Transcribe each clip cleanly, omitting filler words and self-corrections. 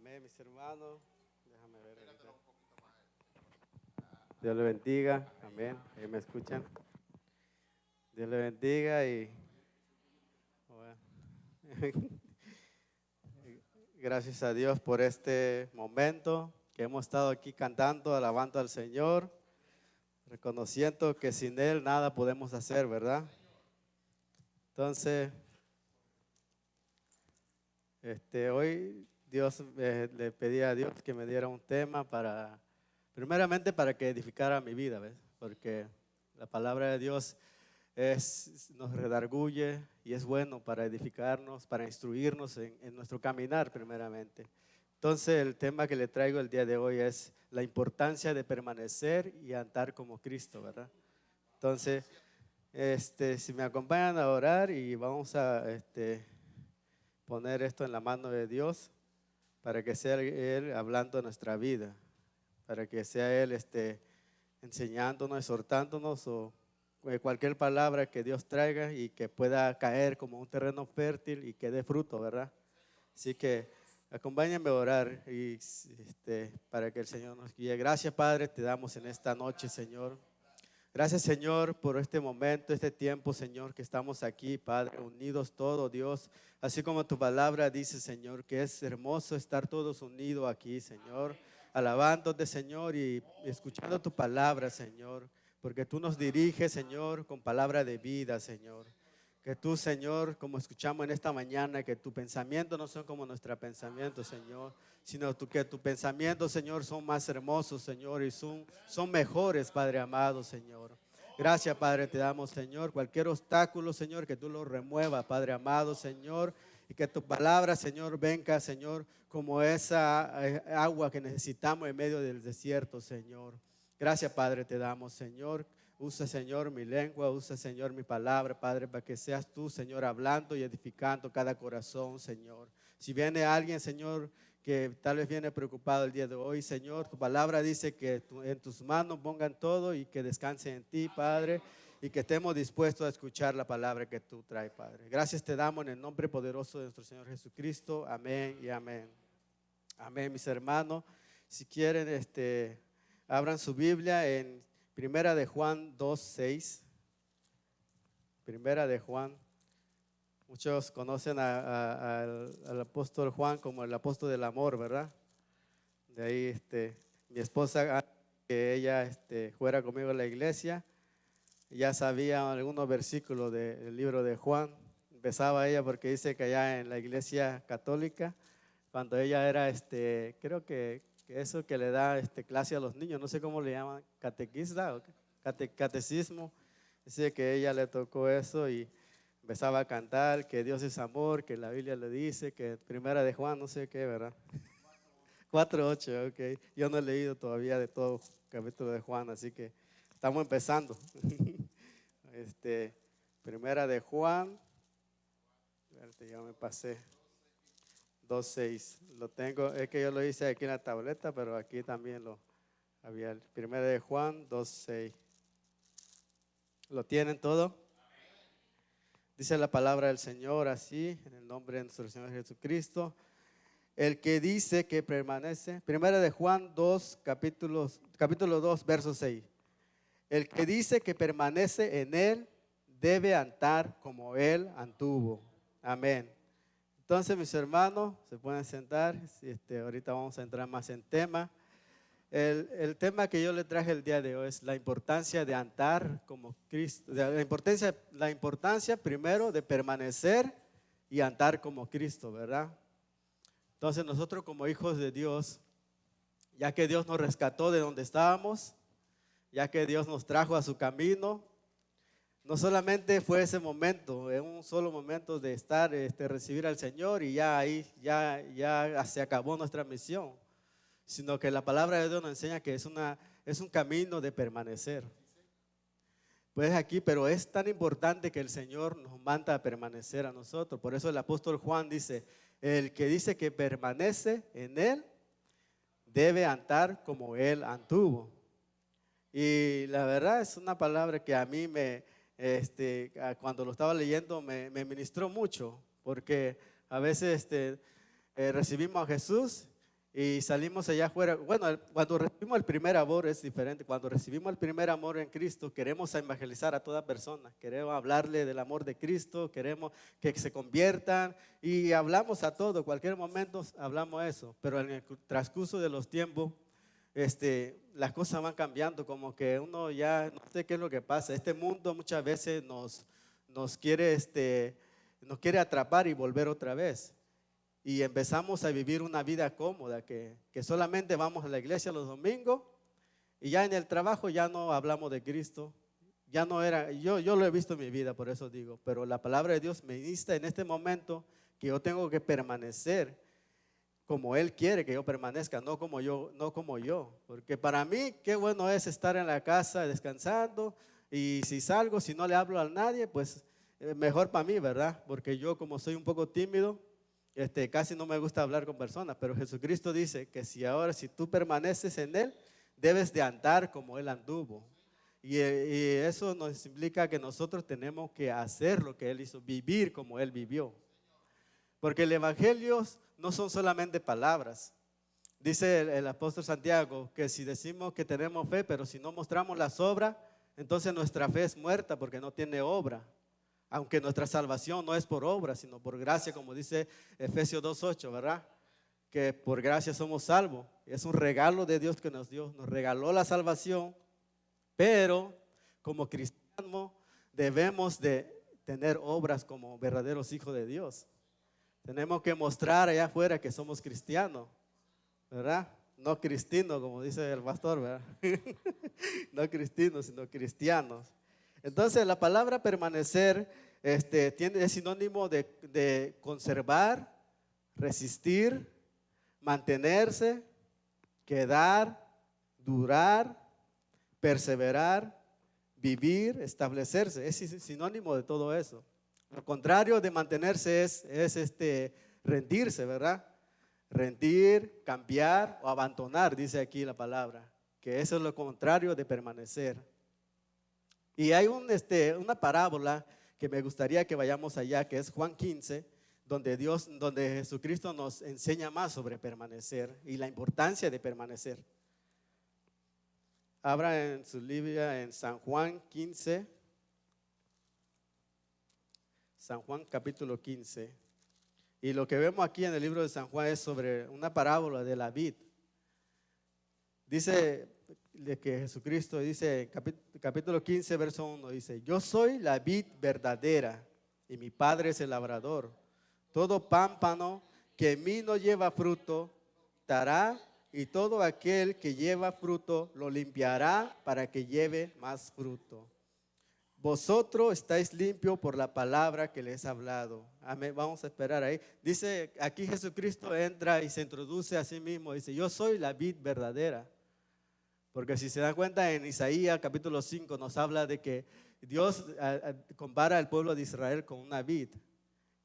Amén, mis hermanos. Déjame ver ahorita. Dios le bendiga. Amén. Ahí me escuchan. Dios le bendiga y bueno, gracias a Dios por este momento que hemos estado aquí cantando, alabando al Señor, reconociendo que sin Él nada podemos hacer, ¿verdad? Entonces, hoy Dios le pedí a Dios que me diera un tema primeramente para que edificara mi vida, ¿ves? Porque la palabra de Dios nos redarguye y es bueno para edificarnos, para instruirnos en nuestro caminar primeramente. Entonces el tema que le traigo el día de hoy es la importancia de permanecer y andar como Cristo, ¿verdad? Entonces, si me acompañan a orar y vamos a poner esto en la mano de Dios para que sea Él hablando de nuestra vida, para que sea Él enseñándonos, exhortándonos o cualquier palabra que Dios traiga y que pueda caer como un terreno fértil y que dé fruto, ¿verdad? Así que acompáñenme a orar y para que el Señor nos guíe. Gracias, Padre, te damos en esta noche, Señor. Gracias, Señor, por este momento, este tiempo, Señor, que estamos aquí, Padre, unidos todos, Dios. Así como tu palabra dice, Señor, que es hermoso estar todos unidos aquí, Señor, alabándote, Señor, y escuchando tu palabra, Señor, porque tú nos diriges, Señor, con palabra de vida, Señor. Que tú, Señor, como escuchamos en esta mañana, que tu pensamiento no son como nuestro pensamiento, Señor, sino que tu pensamiento, Señor, son más hermosos, Señor, y son mejores, Padre amado, Señor. Gracias, Padre, te damos, Señor, cualquier obstáculo, Señor, que tú lo remuevas, Padre amado, Señor, y que tu palabra, Señor, venga, Señor, como esa agua que necesitamos en medio del desierto, Señor. Gracias, Padre, te damos, Señor. Usa, Señor, mi lengua, usa, Señor, mi palabra, Padre, para que seas tú, Señor, hablando y edificando cada corazón, Señor. Si viene alguien, Señor, que tal vez viene preocupado el día de hoy, Señor, tu palabra dice que en tus manos pongan todo y que descansen en ti, Padre, y que estemos dispuestos a escuchar la palabra que tú traes, Padre. Gracias te damos en el nombre poderoso de nuestro Señor Jesucristo. Amén y amén. Amén, mis hermanos. Si quieren, abran su Biblia en Primera de Juan 2:6. Primera de Juan. Muchos conocen al apóstol Juan como el apóstol del amor, ¿verdad? De ahí, mi esposa, antes que ella fuera conmigo a la iglesia, ya sabía algunos versículos del libro de Juan. Empezaba ella porque dice que allá en la iglesia católica, cuando ella era, creo que eso que le da clase a los niños, no sé cómo le llaman, catequista o catecismo, dice que ella le tocó eso y empezaba a cantar que Dios es amor, que la Biblia le dice, que Primera de Juan, no sé qué, ¿verdad? 4:8, ok. Yo no he leído todavía de todo el capítulo de Juan, así que estamos empezando. Primera de Juan, ya me pasé. 2:6. Lo tengo, es que yo lo hice aquí en la tableta, pero aquí también lo había. El Primera de Juan 2:6. ¿Lo tienen todo? Dice la palabra del Señor así, en el nombre de nuestro Señor Jesucristo. El que dice que permanece, Primera de Juan 2, capítulo 2, verso 6. El que dice que permanece en él debe andar como él anduvo. Amén. Entonces, mis hermanos, se pueden sentar. Ahorita vamos a entrar más en tema. El tema que yo le traje el día de hoy es la importancia de andar como Cristo. La importancia primero de permanecer y andar como Cristo, ¿verdad? Entonces, nosotros como hijos de Dios, ya que Dios nos rescató de donde estábamos, ya que Dios nos trajo a su camino, no solamente fue ese momento, en un solo momento de estar, recibir al Señor y ya ahí ya se acabó nuestra misión, sino que la palabra de Dios nos enseña que es un camino de permanecer. Pues aquí, pero es tan importante que el Señor nos manda a permanecer a nosotros. Por eso el apóstol Juan dice, el que dice que permanece en Él, debe andar como Él anduvo. Y la verdad es una palabra que a mí cuando lo estaba leyendo me ministró mucho, porque a veces recibimos a Jesús y salimos allá afuera. Bueno, cuando recibimos el primer amor es diferente. Cuando recibimos el primer amor en Cristo, queremos evangelizar a toda persona. Queremos hablarle del amor de Cristo, queremos que se conviertan y hablamos a todo. Cualquier momento hablamos eso. Pero en el transcurso de los tiempos, las cosas van cambiando. Como que uno ya no sé qué es lo que pasa. Este mundo muchas veces nos quiere atrapar y volver otra vez. Y empezamos a vivir una vida cómoda, que solamente vamos a la iglesia los domingos y ya en el trabajo ya no hablamos de Cristo. Ya no era, yo lo he visto en mi vida, por eso digo, pero la palabra de Dios me insta en este momento que yo tengo que permanecer como Él quiere que yo permanezca, no como yo. Porque para mí, qué bueno es estar en la casa descansando, y si salgo, si no le hablo a nadie, pues mejor para mí, ¿verdad? Porque yo, como soy un poco tímido, casi no me gusta hablar con personas, pero Jesucristo dice que si tú permaneces en Él, debes de andar como Él anduvo. Y eso nos implica que nosotros tenemos que hacer lo que Él hizo, vivir como Él vivió. Porque el evangelio no son solamente palabras. Dice el apóstol Santiago que si decimos que tenemos fe, pero si no mostramos las obras, entonces nuestra fe es muerta porque no tiene obra. Aunque nuestra salvación no es por obra, sino por gracia, como dice Efesios 2:8, ¿verdad? Que por gracia somos salvos. Es un regalo de Dios que nos dio, nos regaló la salvación, pero como cristianos debemos de tener obras como verdaderos hijos de Dios. Tenemos que mostrar allá afuera que somos cristianos, ¿verdad? No cristinos, como dice el pastor, ¿verdad? No cristinos, sino cristianos. Entonces la palabra permanecer es sinónimo de conservar, resistir, mantenerse, quedar, durar, perseverar, vivir, establecerse. Es sinónimo de todo eso. Lo contrario de mantenerse es rendirse, ¿verdad? Rendir, cambiar o abandonar, dice aquí la palabra, que eso es lo contrario de permanecer. Y hay una parábola que me gustaría que vayamos allá, que es Juan 15, donde Jesucristo nos enseña más sobre permanecer y la importancia de permanecer. Abra en su Biblia en San Juan 15, San Juan capítulo 15. Y lo que vemos aquí en el libro de San Juan es sobre una parábola de la vid. Dice de que Jesucristo dice, capítulo 15, verso 1, dice: yo soy la vid verdadera y mi Padre es el labrador. Todo pámpano que en mí no lleva fruto, dará, y todo aquel que lleva fruto lo limpiará para que lleve más fruto. Vosotros estáis limpios por la palabra que les he hablado. Amén. Vamos a esperar ahí. Dice, aquí Jesucristo entra y se introduce a sí mismo. Dice: yo soy la vid verdadera. Porque si se dan cuenta, en Isaías capítulo 5 nos habla de que Dios compara al pueblo de Israel con una vid.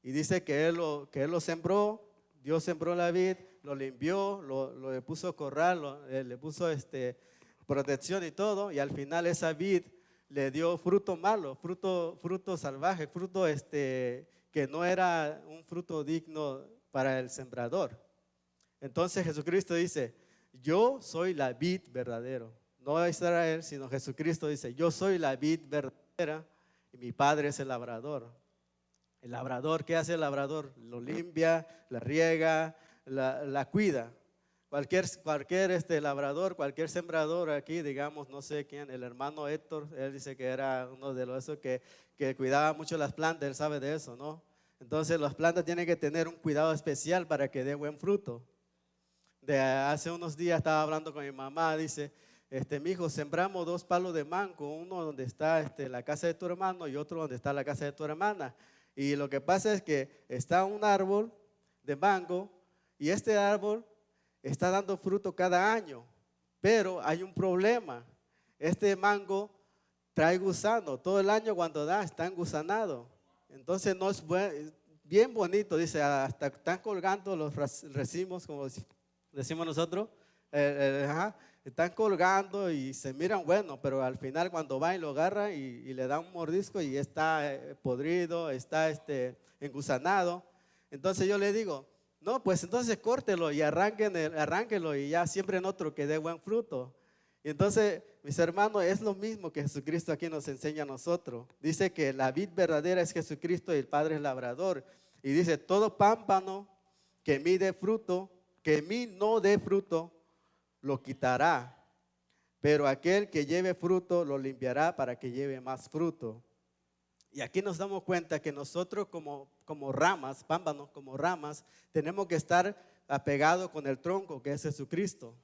Y dice que Él lo sembró, Dios sembró la vid, lo limpió, le puso corral, le puso protección y todo. Y al final esa vid le dio fruto malo, fruto salvaje, fruto que no era un fruto digno para el sembrador. Entonces Jesucristo dice: yo soy la vid verdadero. No Israel, sino Jesucristo dice: yo soy la vid verdadera y mi Padre es el labrador. El labrador, ¿qué hace el labrador? Lo limpia, la riega, la cuida. Cualquier labrador, cualquier sembrador aquí, digamos, no sé quién, el hermano Héctor, él dice que era uno de los que cuidaba mucho las plantas, él sabe de eso, ¿no? Entonces las plantas tienen que tener un cuidado especial para que dé buen fruto. Hace unos días estaba hablando con mi mamá, dice: mi hijo, sembramos 2 palos de mango, uno donde está la casa de tu hermano y otro donde está la casa de tu hermana. Y lo que pasa es que está un árbol de mango y este árbol está dando fruto cada año, pero hay un problema. Este mango trae gusano, todo el año cuando da está engusanado. Entonces no es bien bonito, dice, hasta están colgando los racimos, como decimos nosotros, están colgando y se miran buenos, pero al final cuando va y lo agarra y le da un mordisco y está podrido, está engusanado. Entonces yo le digo: No, pues entonces córtelo y arránquelo y ya siembren otro que dé buen fruto. Y entonces, mis hermanos, es lo mismo que Jesucristo aquí nos enseña a nosotros. Dice que la vid verdadera es Jesucristo y el Padre es labrador. Y dice, todo pámpano que en mí dé fruto, que en mí no dé fruto, lo quitará. Pero aquel que lleve fruto, lo limpiará para que lleve más fruto. Y aquí nos damos cuenta que nosotros como ramas, pámpanos, como ramas, tenemos que estar apegados con el tronco que es Jesucristo.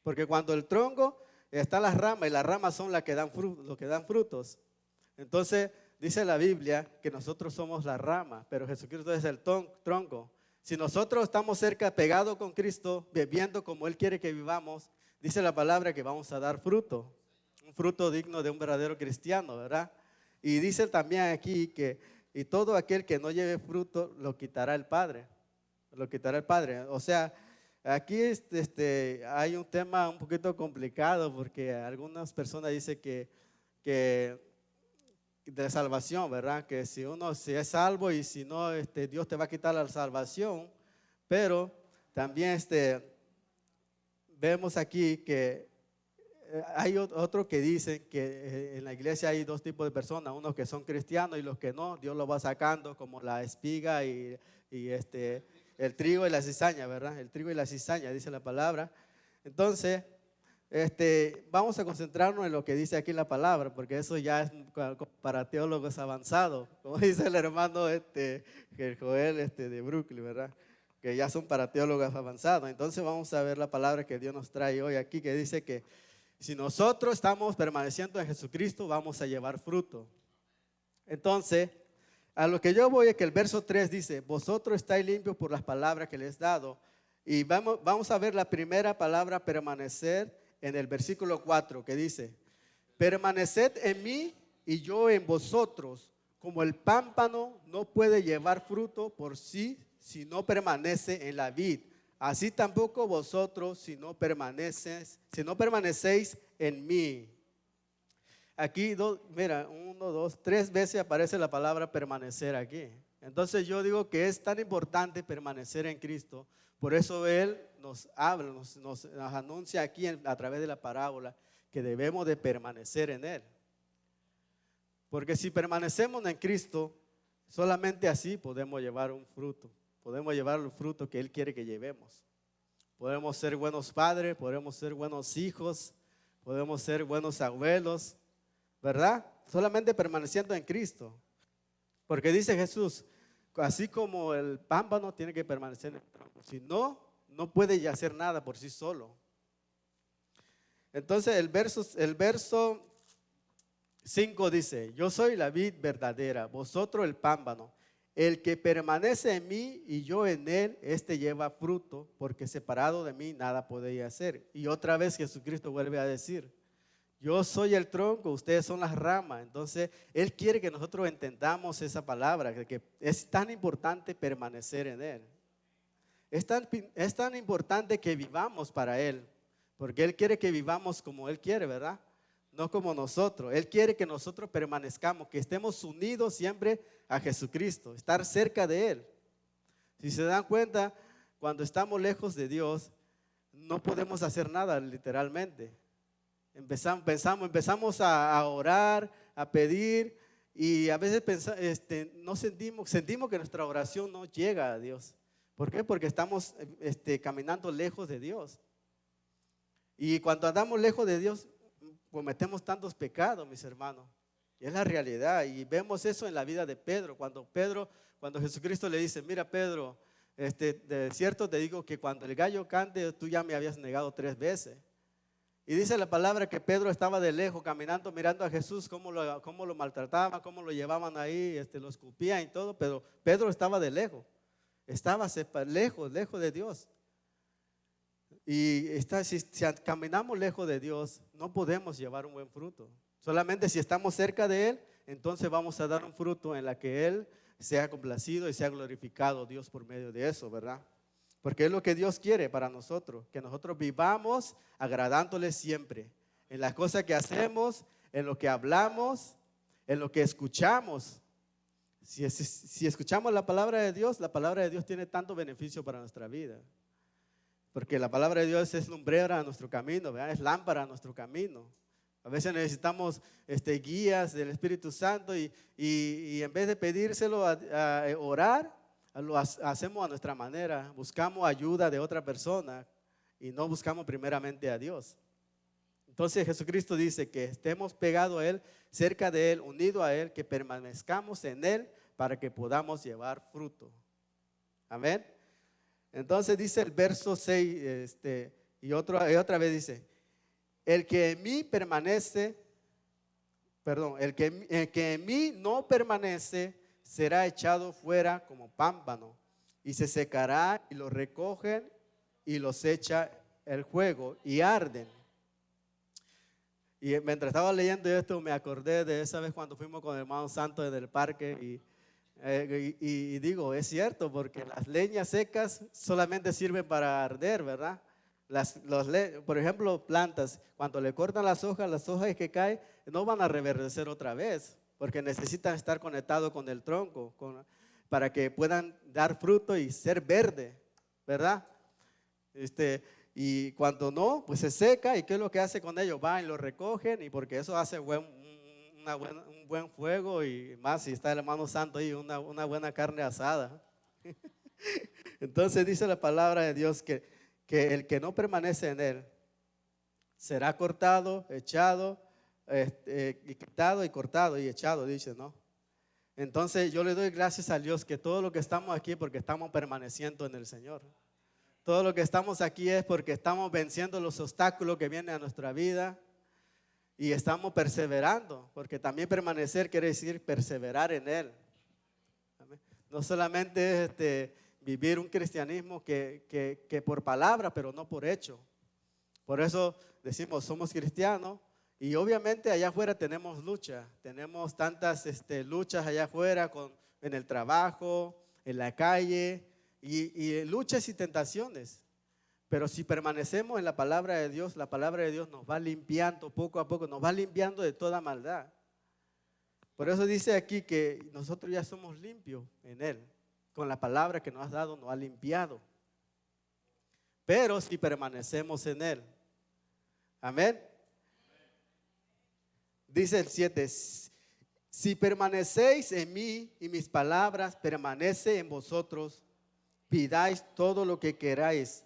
Porque cuando el tronco está las ramas y las ramas son las que dan frutos. Entonces dice la Biblia que nosotros somos la rama, pero Jesucristo es el tronco. Si nosotros estamos cerca, pegados con Cristo, viviendo como Él quiere que vivamos, dice la palabra que vamos a dar fruto. Un fruto digno de un verdadero cristiano, ¿verdad? Y dice también aquí que y todo aquel que no lleve fruto lo quitará el Padre. Lo quitará el Padre. O sea, aquí hay un tema un poquito complicado porque algunas personas dicen que de salvación, ¿verdad? Que si es salvo y si no, Dios te va a quitar la salvación. Pero también vemos aquí que hay otro que dicen que en la iglesia hay dos tipos de personas, unos que son cristianos y los que no. Dios los va sacando como la espiga y el trigo y la cizaña, ¿verdad? El trigo y la cizaña, dice la palabra. Entonces, vamos a concentrarnos en lo que dice aquí la palabra, porque eso ya es para teólogos avanzados, como dice el hermano el Joel de Brooklyn, ¿verdad? Que ya son para teólogos avanzados. Entonces vamos a ver la palabra que Dios nos trae hoy aquí, que dice que si nosotros estamos permaneciendo en Jesucristo, vamos a llevar fruto. Entonces, a lo que yo voy es que el verso 3 dice, vosotros estáis limpios por las palabras que les he dado. Y vamos a ver la primera palabra, permanecer, en el versículo 4, que dice, permaneced en mí y yo en vosotros, como el pámpano no puede llevar fruto por sí si no permanece en la vid. Así tampoco vosotros si no permanecéis en mí. Aquí, mira, 1, 2, 3 veces aparece la palabra permanecer aquí. Entonces yo digo que es tan importante permanecer en Cristo. Por eso Él nos habla, nos anuncia aquí a través de la parábola que debemos de permanecer en Él. Porque si permanecemos en Cristo, solamente así podemos llevar un fruto. Podemos llevar el fruto que Él quiere que llevemos. Podemos ser buenos padres, podemos ser buenos hijos, podemos ser buenos abuelos, ¿verdad? Solamente permaneciendo en Cristo. Porque dice Jesús, así como el pámpano tiene que permanecer en el tronco. Si no, no puede ya hacer nada por sí solo. Entonces el verso 5 dice, yo soy la vid verdadera, vosotros el pámpano. El que permanece en mí y yo en él, lleva fruto, porque separado de mí nada podéis hacer. Y otra vez Jesucristo vuelve a decir, yo soy el tronco, ustedes son las ramas. Entonces, Él quiere que nosotros entendamos esa palabra, que es tan importante permanecer en Él. Es tan importante que vivamos para Él, porque Él quiere que vivamos como Él quiere, ¿verdad? No como nosotros. Él quiere que nosotros permanezcamos, que estemos unidos siempre a Jesucristo, estar cerca de Él. Si se dan cuenta, cuando estamos lejos de Dios, no podemos hacer nada literalmente. Empezamos a orar, a pedir, y a veces sentimos que nuestra oración no llega a Dios. ¿Por qué? Porque estamos caminando lejos de Dios. Y cuando andamos lejos de Dios, cometemos tantos pecados, mis hermanos. Y es la realidad. Y vemos eso en la vida de Pedro. Cuando Jesucristo le dice, mira Pedro, de cierto te digo que cuando el gallo cante, tú ya me habías negado 3 veces. Y dice la palabra que Pedro estaba de lejos caminando, mirando a Jesús, cómo lo maltrataban, cómo lo llevaban ahí, lo escupían y todo, pero Pedro estaba de lejos, estaba lejos de Dios. Y si caminamos lejos de Dios, no podemos llevar un buen fruto. Solamente si estamos cerca de Él, entonces vamos a dar un fruto en la que Él sea complacido y sea glorificado Dios por medio de eso, ¿verdad? Porque es lo que Dios quiere para nosotros, que nosotros vivamos agradándole siempre, en las cosas que hacemos, en lo que hablamos, en lo que escuchamos. Si escuchamos la palabra de Dios tiene tanto beneficio para nuestra vida. Porque la palabra de Dios es lumbrera a nuestro camino, ¿verdad? Es lámpara a nuestro camino. A veces necesitamos guías del Espíritu Santo y en vez de pedírselo a orar, lo hacemos a nuestra manera. Buscamos ayuda de otra persona y no buscamos primeramente a Dios. Entonces Jesucristo dice que estemos pegados a Él, cerca de Él, unidos a Él, que permanezcamos en Él para que podamos llevar fruto. Amén. Entonces dice el verso 6 y otra vez dice, el que en mí permanece, el que en mí no permanece será echado fuera como pámpano y se secará y lo recogen y los echa el fuego y arden. Y mientras estaba leyendo esto me acordé de esa vez cuando fuimos con el hermano Santo en el parque y digo, es cierto, porque las leñas secas solamente sirven para arder, ¿verdad? Por ejemplo, plantas, cuando le cortan las hojas que caen no van a reverdecer otra vez, porque necesitan estar conectados con el tronco, para que puedan dar fruto y ser verde, ¿verdad? Y cuando no, pues se seca. ¿Y qué es lo que hace con ellos? Van y lo recogen, y porque eso hace un buen fuego, y más si está el hermano Santo ahí, una buena carne asada. Entonces dice la palabra de Dios que el que no permanece en Él será cortado, echado, quitado y cortado y echado, dice, ¿no? Entonces yo le doy gracias a Dios que todo lo que estamos aquí porque estamos permaneciendo en el Señor. Todo lo que estamos aquí es porque estamos venciendo los obstáculos que vienen a nuestra vida y estamos perseverando, porque también permanecer quiere decir perseverar en Él. No solamente es vivir un cristianismo que por palabra, pero no por hecho. Por eso decimos somos cristianos y obviamente allá afuera tenemos lucha, tenemos tantas luchas allá afuera en el trabajo, en la calle y luchas y tentaciones. Pero si permanecemos en la palabra de Dios, la palabra de Dios nos va limpiando poco a poco, nos va limpiando de toda maldad. Por eso dice aquí que nosotros ya somos limpios en Él. Con la palabra que nos has dado nos ha limpiado. Pero si permanecemos en Él. Amén. Dice el 7, si permanecéis en mí y mis palabras permanecen en vosotros, pidáis todo lo que queráis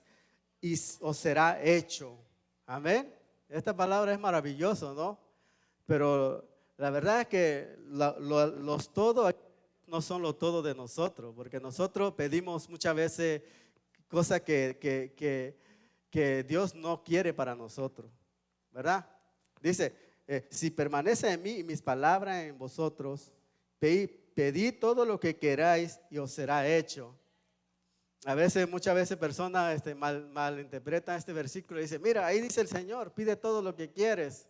y os será hecho. Amén. Esta palabra es maravillosa, ¿no? Pero la verdad es que los todo no son lo todo de nosotros, porque nosotros pedimos muchas veces cosas que Dios no quiere para nosotros, ¿verdad? Dice, si permanece en mí y mis palabras en vosotros, pedid todo lo que queráis y os será hecho. Muchas veces personas malinterpretan este versículo y dicen, mira, ahí dice el Señor, pide todo lo que quieres.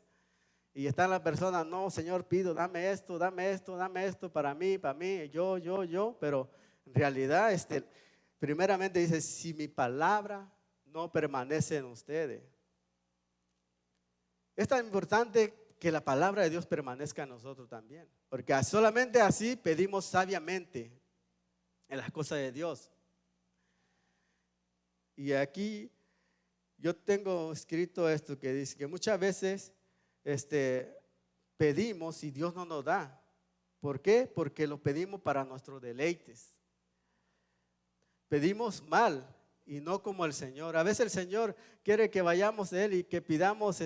Y está la persona, no, Señor, pido, dame esto para mí, yo. Pero en realidad, primeramente dice, si mi palabra no permanece en ustedes. Es tan importante que la palabra de Dios permanezca en nosotros también. Porque solamente así pedimos sabiamente en las cosas de Dios. Y aquí yo tengo escrito esto que dice que muchas veces pedimos y Dios no nos da. ¿Por qué? Porque lo pedimos para nuestros deleites. Pedimos mal y no como el Señor. A veces el Señor quiere que vayamos de Él y que pidamos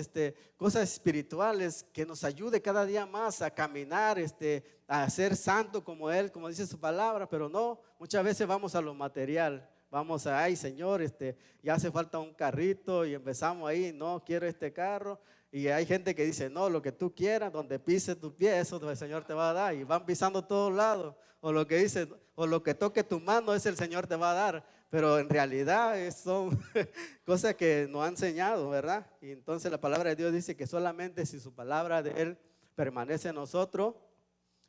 cosas espirituales que nos ayude cada día más a caminar, a ser santo como Él, como dice su palabra, pero no, muchas veces vamos a lo material. Vamos a, ay Señor, ya hace falta un carrito y empezamos ahí, no, quiero este carro. Y hay gente que dice, no, lo que tú quieras, donde pises tu pie, eso el Señor te va a dar. Y van pisando todos lados. O lo que dice, o lo que toque tu mano, es el Señor te va a dar. Pero en realidad son cosas que nos ha enseñado, ¿verdad? Y entonces la palabra de Dios dice que solamente si su palabra de Él permanece en nosotros,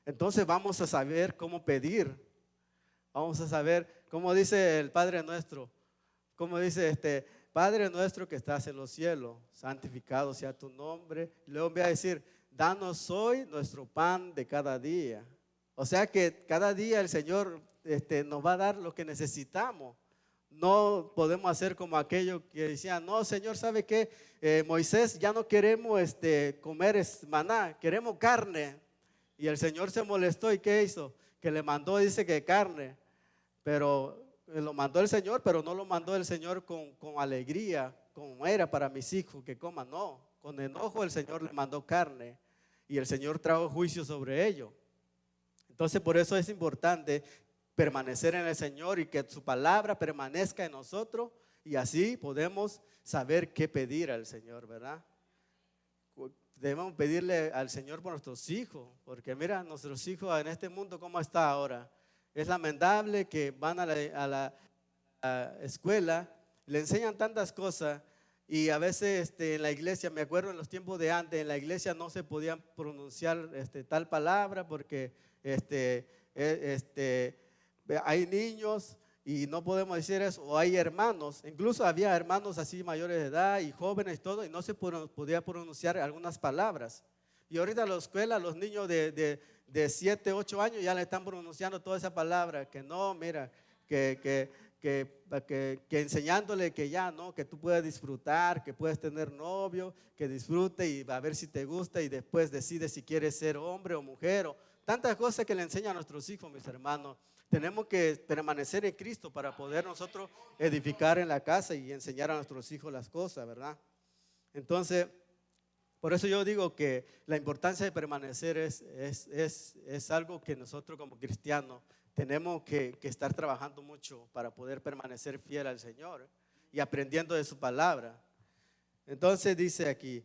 entonces vamos a saber cómo pedir. Vamos a saber, como dice el Padre nuestro, como dice Padre nuestro que estás en los cielos, santificado sea tu nombre. Y luego voy a decir, danos hoy nuestro pan de cada día. O sea que cada día el Señor nos va a dar lo que necesitamos. No podemos hacer como aquellos que decían, no, Señor, ¿sabe qué? Moisés, ya no queremos comer maná, queremos carne. Y el Señor se molestó, ¿y qué hizo? Que le mandó, dice que carne, pero lo mandó el Señor, pero no lo mandó el Señor con alegría, como era para mis hijos que coman, no. Con enojo el Señor le mandó carne y el Señor trajo juicio sobre ello. Entonces por eso es importante permanecer en el Señor y que su palabra permanezca en nosotros y así podemos saber qué pedir al Señor, ¿verdad? Debemos pedirle al Señor por nuestros hijos, porque mira, nuestros hijos en este mundo cómo está ahora. Es lamentable que van a la escuela, le enseñan tantas cosas y a veces en la iglesia, me acuerdo en los tiempos de antes, en la iglesia no se podían pronunciar tal palabra porque hay niños y no podemos decir eso, o hay hermanos, incluso había hermanos así mayores de edad y jóvenes y todo, y no se podía pronunciar algunas palabras. Y ahorita en la escuela los niños de 7, 8 años ya le están pronunciando toda esa palabra, que no, mira, que enseñándole que ya no, que tú puedes disfrutar, que puedes tener novio, que disfrute y va a ver si te gusta y después decide si quieres ser hombre o mujer, o tantas cosas que le enseñan a nuestros hijos, mis hermanos. Tenemos que permanecer en Cristo para poder nosotros edificar en la casa y enseñar a nuestros hijos las cosas, ¿verdad? Entonces, por eso yo digo que la importancia de permanecer es algo que nosotros como cristianos tenemos que estar trabajando mucho para poder permanecer fiel al Señor y aprendiendo de su palabra. Entonces dice aquí,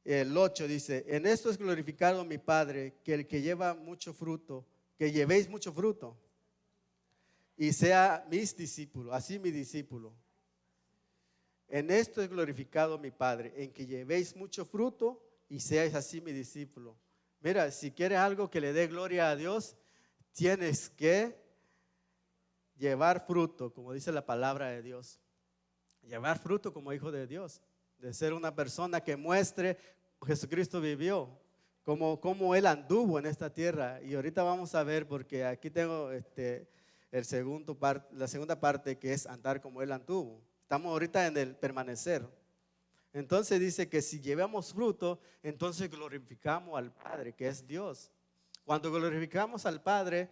el 8 dice, en esto es glorificado mi Padre, que el que lleva mucho fruto, que llevéis mucho fruto y sea mis discípulos, así mi discípulo. En esto es glorificado mi Padre, en que llevéis mucho fruto y seáis así mi discípulo. Mira, si quieres algo que le dé gloria a Dios, tienes que llevar fruto, como dice la palabra de Dios. Llevar fruto como hijo de Dios, de ser una persona que muestre Jesucristo vivió, como Él anduvo en esta tierra. Y ahorita vamos a ver, porque aquí tengo la segunda parte que es andar como Él anduvo. Estamos ahorita en el permanecer. Entonces dice que si llevamos fruto, entonces glorificamos al Padre, que es Dios. Cuando glorificamos al Padre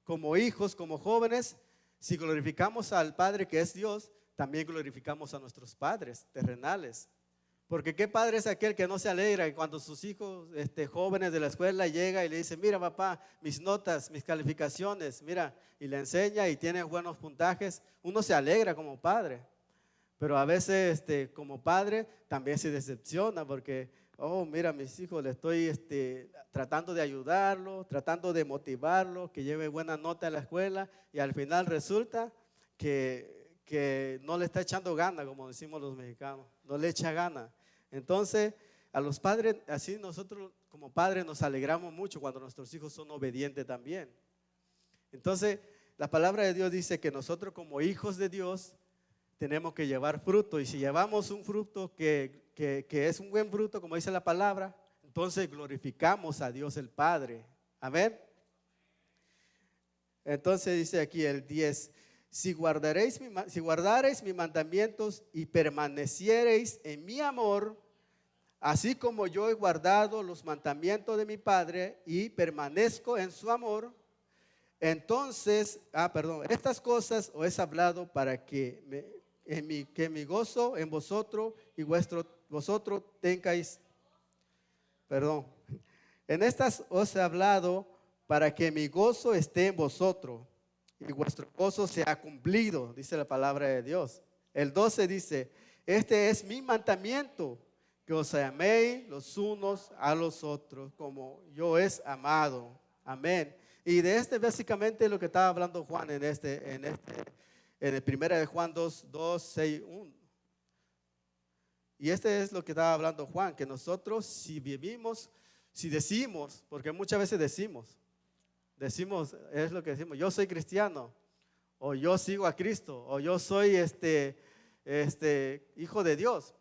como hijos, como jóvenes, si glorificamos al Padre que es Dios, también glorificamos a nuestros padres terrenales. Porque qué padre es aquel que no se alegra cuando sus hijos jóvenes de la escuela llegan y le dicen, mira papá, mis notas, mis calificaciones, mira, y le enseña y tiene buenos puntajes. Uno se alegra como padre, pero a veces como padre también se decepciona porque, oh, mira, mis hijos, le estoy tratando de ayudarlo, tratando de motivarlo, que lleve buena nota en la escuela y al final resulta que no le está echando gana, como decimos los mexicanos, no le echa gana. Entonces, a los padres, así nosotros como padres nos alegramos mucho cuando nuestros hijos son obedientes también. Entonces, la palabra de Dios dice que nosotros como hijos de Dios tenemos que llevar fruto, y si llevamos un fruto que es un buen fruto, como dice la palabra, entonces glorificamos a Dios el Padre. Amén. Entonces dice aquí el 10, si guardaréis mis mandamientos y permaneciereis en mi amor, así como yo he guardado los mandamientos de mi Padre y permanezco en su amor, entonces, estas cosas os he hablado para que mi gozo en vosotros y vosotros tengáis, en estas os he hablado para que mi gozo esté en vosotros y vuestro gozo sea cumplido, dice la palabra de Dios. El 12 dice, este es mi mandamiento, que os améis los unos a los otros como yo es amado. Amén. Y de básicamente lo que estaba hablando Juan en el 1 de Juan 2, 6, 1. Y es lo que estaba hablando Juan, que nosotros si decimos, porque muchas veces decimos, es lo que decimos, yo soy cristiano, o yo sigo a Cristo, o yo soy hijo de Dios.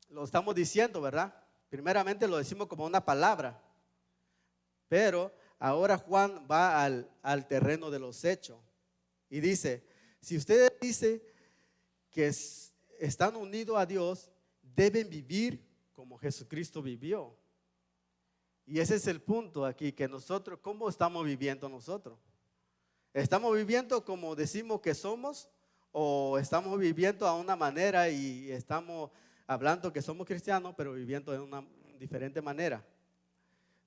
Lo estamos diciendo, ¿verdad? Primeramente lo decimos como una palabra, pero ahora Juan va al terreno de los hechos y dice, si ustedes dicen que están unidos a Dios, deben vivir como Jesucristo vivió. Y ese es el punto aquí, que nosotros, ¿cómo estamos viviendo nosotros? ¿Estamos viviendo como decimos que somos? ¿O estamos viviendo a una manera y estamos hablando que somos cristianos, pero viviendo de una diferente manera?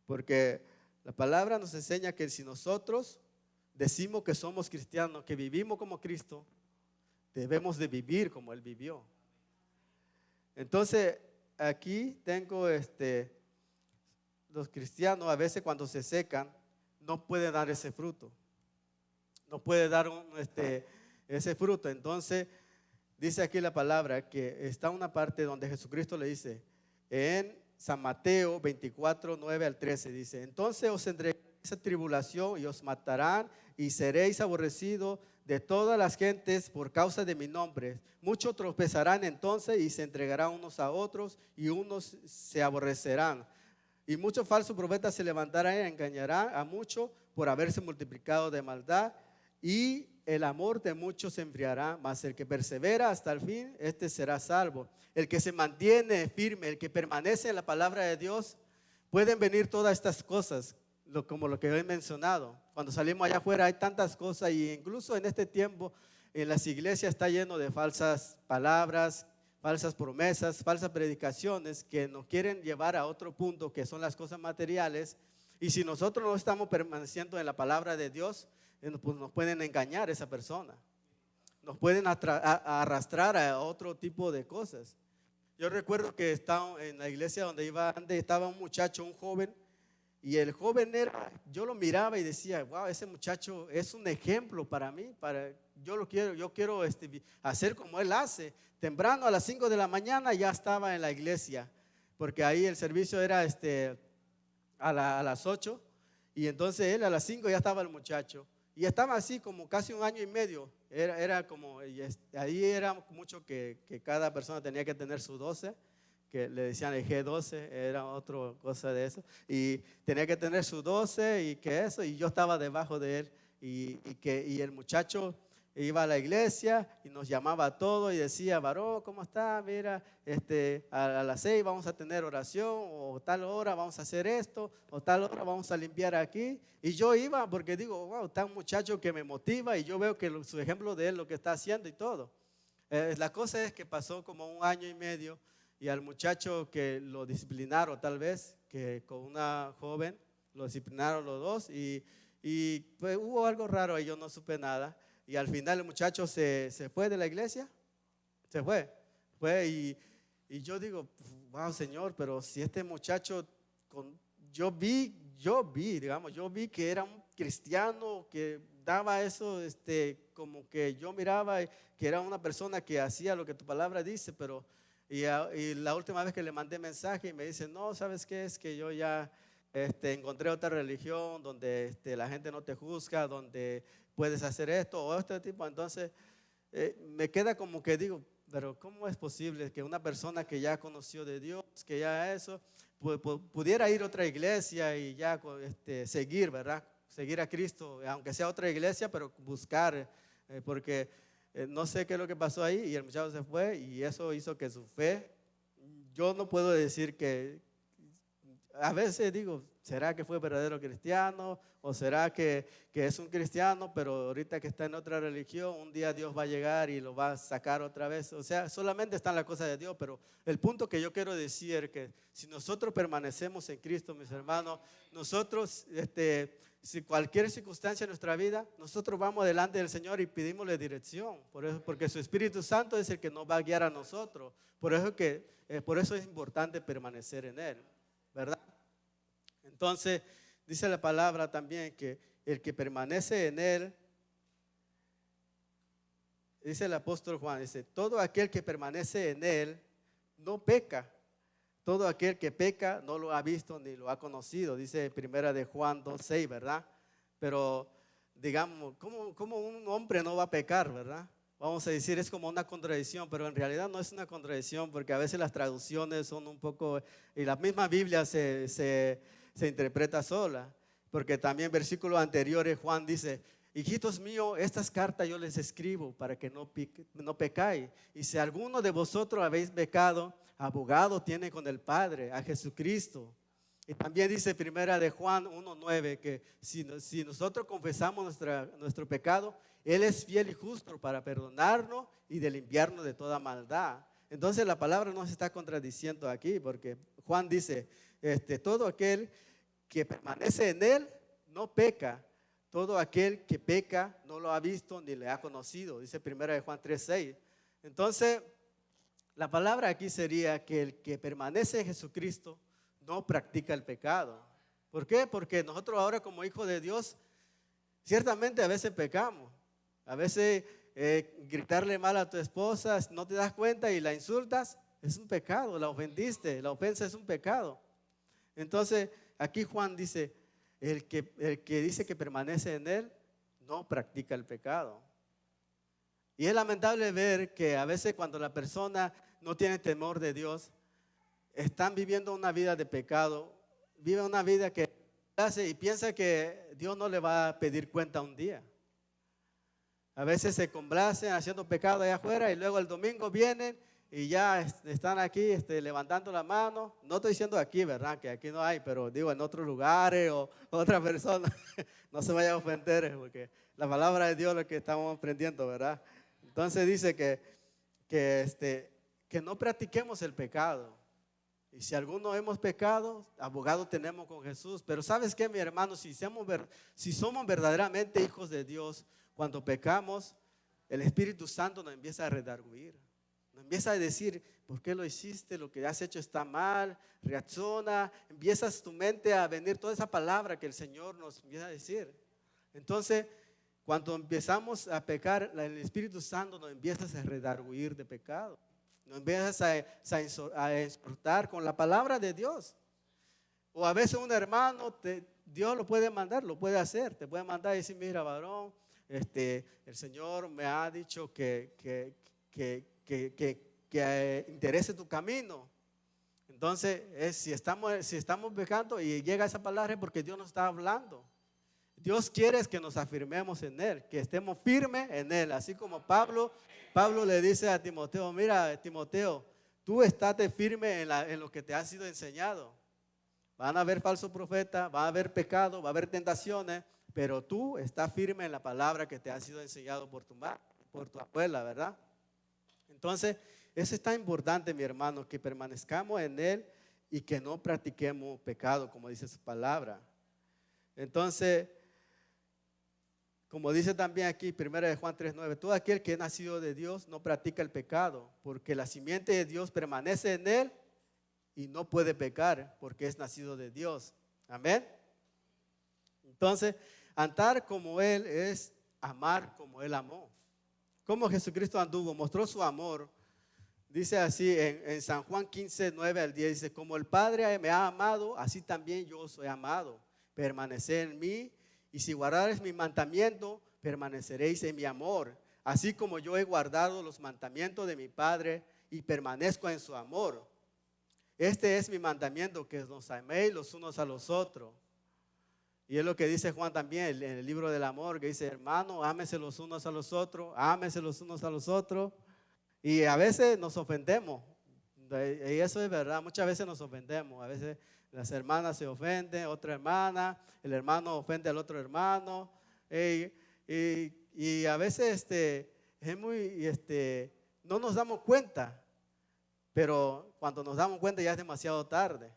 Porque la palabra nos enseña que si nosotros decimos que somos cristianos, que vivimos como Cristo, debemos de vivir como Él vivió. Entonces, aquí tengo los cristianos a veces cuando se secan, no pueden dar ese fruto. No puede dar ese fruto. Entonces, dice aquí la palabra que está una parte donde Jesucristo le dice, en San Mateo 24, 9 al 13, dice, entonces os entregaré esa tribulación y os matarán y seréis aborrecidos de todas las gentes por causa de mi nombre. Muchos tropezarán entonces y se entregarán unos a otros y unos se aborrecerán. Y muchos falsos profetas se levantarán y engañarán a muchos por haberse multiplicado de maldad. Y el amor de muchos se enfriará, mas el que persevera hasta el fin, este será salvo. El que se mantiene firme, el que permanece en la palabra de Dios, pueden venir todas estas cosas, como lo que he mencionado. Cuando salimos allá afuera hay tantas cosas y incluso en este tiempo en las iglesias está lleno de falsas palabras, falsas promesas, falsas predicaciones que nos quieren llevar a otro punto que son las cosas materiales. Y si nosotros no estamos permaneciendo en la palabra de Dios, pues nos pueden engañar esa persona, nos pueden arrastrar a otro tipo de cosas. Yo recuerdo que estaba en la iglesia donde iba antes, estaba un muchacho, un joven, y el joven yo lo miraba y decía, wow, ese muchacho es un ejemplo para mí, yo quiero hacer como él hace. Temprano a las 5 de la mañana ya estaba en la iglesia, porque ahí el servicio era a las 8, y entonces él a las 5 ya estaba el muchacho. Y estaba así como casi un año y medio. Era como, ahí era mucho que cada persona tenía que tener su 12, que le decían el G12, era otra cosa de eso. Y tenía que tener su 12 y que eso, y yo estaba debajo de él. Y el muchacho iba a la iglesia y nos llamaba a todos y decía, varón, ¿cómo está? Mira, a las 6 vamos a tener oración, o tal hora vamos a hacer esto, o tal hora vamos a limpiar aquí. Y yo iba porque digo, wow, está un muchacho que me motiva y yo veo que su ejemplo de él, lo que está haciendo y todo. La cosa es que pasó como un año y medio y al muchacho que lo disciplinaron tal vez, que con una joven lo disciplinaron los dos y pues hubo algo raro ahí, yo no supe nada. Y al final el muchacho se fue de la iglesia, se fue y yo digo, wow, Señor, pero si este muchacho, yo vi que era un cristiano, que daba eso, como que yo miraba que era una persona que hacía lo que tu palabra dice, pero y la última vez que le mandé mensaje y me dice, no, ¿sabes qué? Es que yo ya encontré otra religión donde la gente no te juzga, donde puedes hacer esto o este tipo. Entonces me queda como que digo, pero ¿cómo es posible que una persona que ya conoció de Dios, que ya eso, pudiera ir a otra iglesia y ya seguir, ¿verdad? Seguir a Cristo, aunque sea otra iglesia, pero buscar, porque no sé qué es lo que pasó ahí y el muchacho se fue y eso hizo que su fe, yo no puedo decir que, a veces digo, ¿será que fue verdadero cristiano? ¿O será que es un cristiano, pero ahorita que está en otra religión, un día Dios va a llegar y lo va a sacar otra vez? O sea, solamente está en la cosa de Dios, pero el punto que yo quiero decir es que si nosotros permanecemos en Cristo, mis hermanos, nosotros, si cualquier circunstancia en nuestra vida, nosotros vamos delante del Señor y pedimosle dirección. Por eso, porque su Espíritu Santo es el que nos va a guiar a nosotros. Por eso es importante permanecer en Él, ¿verdad? Entonces, dice la palabra también que el que permanece en Él, dice el apóstol Juan, dice, todo aquel que permanece en Él no peca. Todo aquel que peca no lo ha visto ni lo ha conocido, dice primera de Juan 2:6, ¿verdad? Pero digamos, ¿cómo un hombre no va a pecar, verdad? Vamos a decir, es como una contradicción, pero en realidad no es una contradicción, porque a veces las traducciones son un poco, y la misma Biblia se interpreta sola. Porque también versículos anteriores Juan dice: hijitos míos, estas cartas yo les escribo para que no pecáis. Y si alguno de vosotros habéis pecado, abogado tiene con el Padre, a Jesucristo. Y también dice primera de Juan 1:9 que si nosotros confesamos nuestro pecado, Él es fiel y justo para perdonarnos y de limpiarnos de toda maldad. Entonces la palabra no se está contradiciendo aquí, porque Juan dice, todo aquel que permanece en Él no peca. Todo aquel que peca no lo ha visto ni le ha conocido, dice primera de Juan 3:6. Entonces la palabra aquí sería que el que permanece en Jesucristo no practica el pecado. ¿Por qué? Porque nosotros ahora como hijos de Dios, ciertamente a veces pecamos. A veces gritarle mal a tu esposa, no te das cuenta y la insultas, es un pecado, la ofendiste, la ofensa es un pecado. Entonces aquí Juan dice, el que dice que permanece en Él, no practica el pecado. Y es lamentable ver que a veces cuando la persona no tiene temor de Dios, están viviendo una vida de pecado, vive una vida que hace y piensa que Dios no le va a pedir cuenta un día. A veces se complacen haciendo pecado allá afuera y luego el domingo vienen y ya están aquí levantando la mano. No estoy diciendo aquí, ¿verdad? Que aquí no hay, pero digo en otros lugares o otra persona. No se vaya a ofender, porque la palabra de Dios es lo que estamos aprendiendo, ¿verdad? Entonces dice que no practiquemos el pecado. Y si alguno hemos pecado, abogado tenemos con Jesús. Pero ¿sabes qué, mi hermano? Si somos verdaderamente hijos de Dios, cuando pecamos, el Espíritu Santo nos empieza a redarguir. Nos empieza a decir, ¿por qué lo hiciste? Lo que has hecho está mal. Reacciona, empiezas tu mente a venir toda esa palabra que el Señor nos empieza a decir. Entonces, cuando empezamos a pecar, el Espíritu Santo nos empieza a redarguir de pecado. Nos empiezas a exhortar con la palabra de Dios. O a veces un hermano, Dios lo puede mandar, lo puede hacer. Te puede mandar y decir, mira, varón, el Señor me ha dicho que interese tu camino. Entonces, si estamos pecando y llega esa palabra es porque Dios nos está hablando. Dios quiere que nos afirmemos en Él, que estemos firmes en Él. Así como Pablo le dice a Timoteo, mira Timoteo, tú estate firme en lo que te ha sido enseñado. Van a haber falsos profetas, va a haber pecado, va a haber tentaciones, pero tú estás firme en la palabra que te ha sido enseñado por tu abuela, ¿verdad? Entonces, eso es tan importante, mi hermano, que permanezcamos en Él y que no practiquemos pecado, como dice su palabra. Entonces, como dice también aquí, 1 de Juan 3:9, todo aquel que es nacido de Dios no practica el pecado, porque la simiente de Dios permanece en él y no puede pecar, porque es nacido de Dios. Amén. Entonces, andar como Él es amar como Él amó. Como Jesucristo anduvo, mostró su amor. Dice así en San Juan 15:9-10, dice, como el Padre me ha amado, así también yo os he amado. Permaneced en mí. Y si guardareis mi mandamiento, permaneceréis en mi amor, así como yo he guardado los mandamientos de mi Padre y permanezco en su amor. Este es mi mandamiento, que nos améis los unos a los otros. Y es lo que dice Juan también en el libro del amor, que dice, hermano, ámense los unos a los otros, ámense los unos a los otros. Y a veces nos ofendemos, y eso es verdad, muchas veces nos ofendemos, a veces las hermanas se ofenden, otra hermana, el hermano ofende al otro hermano, y a veces es muy, no nos damos cuenta, pero cuando nos damos cuenta ya es demasiado tarde.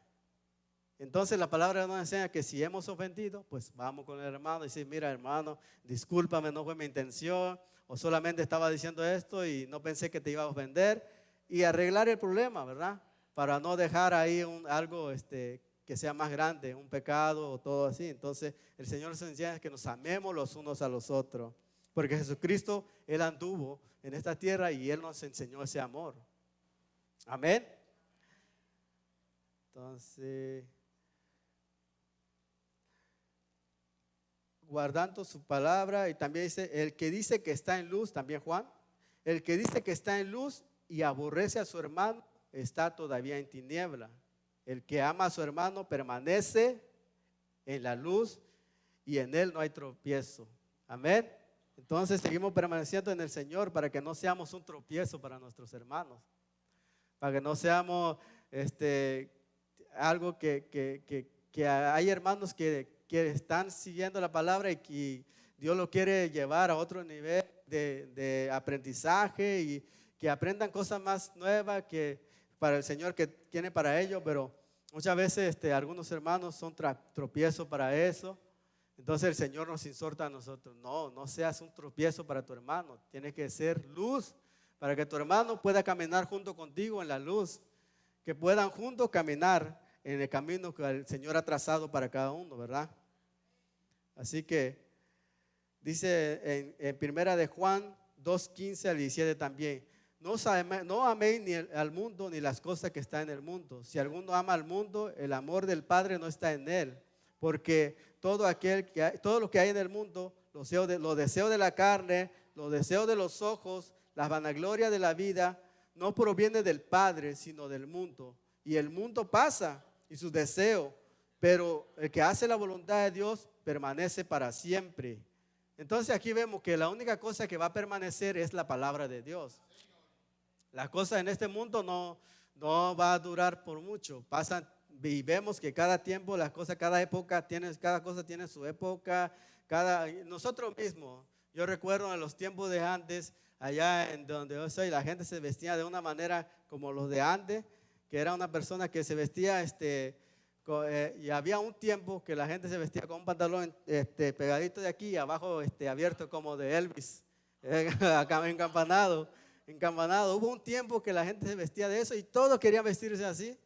Entonces la palabra nos enseña que si hemos ofendido, pues vamos con el hermano y decir, mira hermano, discúlpame, no fue mi intención, o solamente estaba diciendo esto y no pensé que te iba a ofender, y arreglar el problema, ¿verdad? Para no dejar ahí algo que sea más grande, un pecado o todo así. Entonces el Señor nos enseña que nos amemos los unos a los otros, porque Jesucristo, Él anduvo en esta tierra y Él nos enseñó ese amor. Amén. Entonces, guardando su palabra, y también dice, el que dice que está en luz, también Juan, el que dice que está en luz y aborrece a su hermano, está todavía en tiniebla. El que ama a su hermano permanece en la luz y en Él no hay tropiezo. Amén. Entonces seguimos permaneciendo en el Señor para que no seamos un tropiezo para nuestros hermanos, para que no seamos algo que hay hermanos que están siguiendo la palabra y que Dios lo quiere llevar a otro nivel de aprendizaje y que aprendan cosas más nuevas que para el Señor que tiene para ellos, pero muchas veces algunos hermanos son tropiezos para eso. Entonces el Señor nos exhorta a nosotros, no seas un tropiezo para tu hermano, tienes que ser luz para que tu hermano pueda caminar junto contigo en la luz, que puedan juntos caminar en el camino que el Señor ha trazado para cada uno, ¿verdad? Así que dice en primera de Juan 2:15 al 17 también, no améis ni al mundo ni las cosas que están en el mundo. Si alguno ama al mundo, el amor del Padre no está en él, porque todo lo que hay en el mundo, los deseos de la carne, los deseos de los ojos, la vanagloria de la vida, no proviene del Padre, sino del mundo. Y el mundo pasa y sus deseos, pero el que hace la voluntad de Dios permanece para siempre. Entonces aquí vemos que la única cosa que va a permanecer es la palabra de Dios. Las cosas en este mundo no va a durar por mucho. Pasan y vemos que cada tiempo, las cosas, cada cosa tiene su época. Nosotros mismos, yo recuerdo en los tiempos de antes, allá en donde yo soy, la gente se vestía de una manera como los de antes, que era una persona que se vestía, y había un tiempo que la gente se vestía con un pantalón pegadito de aquí y abajo abierto como de Elvis, acá encampanado. Hubo un tiempo que la gente se vestía de eso y todos querían vestirse así.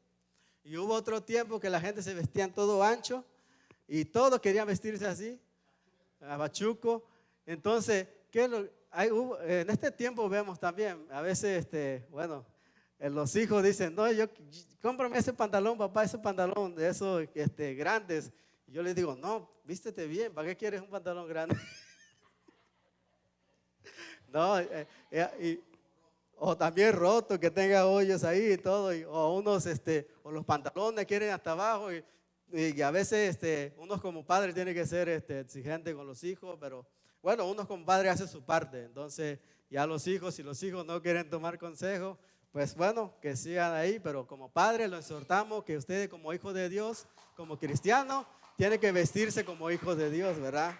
Y hubo otro tiempo que la gente se vestía en todo ancho y todos querían vestirse así, abachuco. Entonces, en este tiempo vemos también, a veces, los hijos dicen, no, cómprame ese pantalón, papá, ese pantalón de esos grandes. Y yo les digo, no, vístete bien, ¿para qué quieres un pantalón grande? No, o también roto, que tenga hoyos ahí y todo, o los pantalones quieren hasta abajo y a veces unos como padres tienen que ser exigentes con los hijos, pero bueno, unos como padres hacen su parte. Entonces ya si los hijos no quieren tomar consejo, pues bueno, que sigan ahí, pero como padres lo exhortamos que ustedes como hijos de Dios, como cristianos, tienen que vestirse como hijos de Dios, ¿verdad?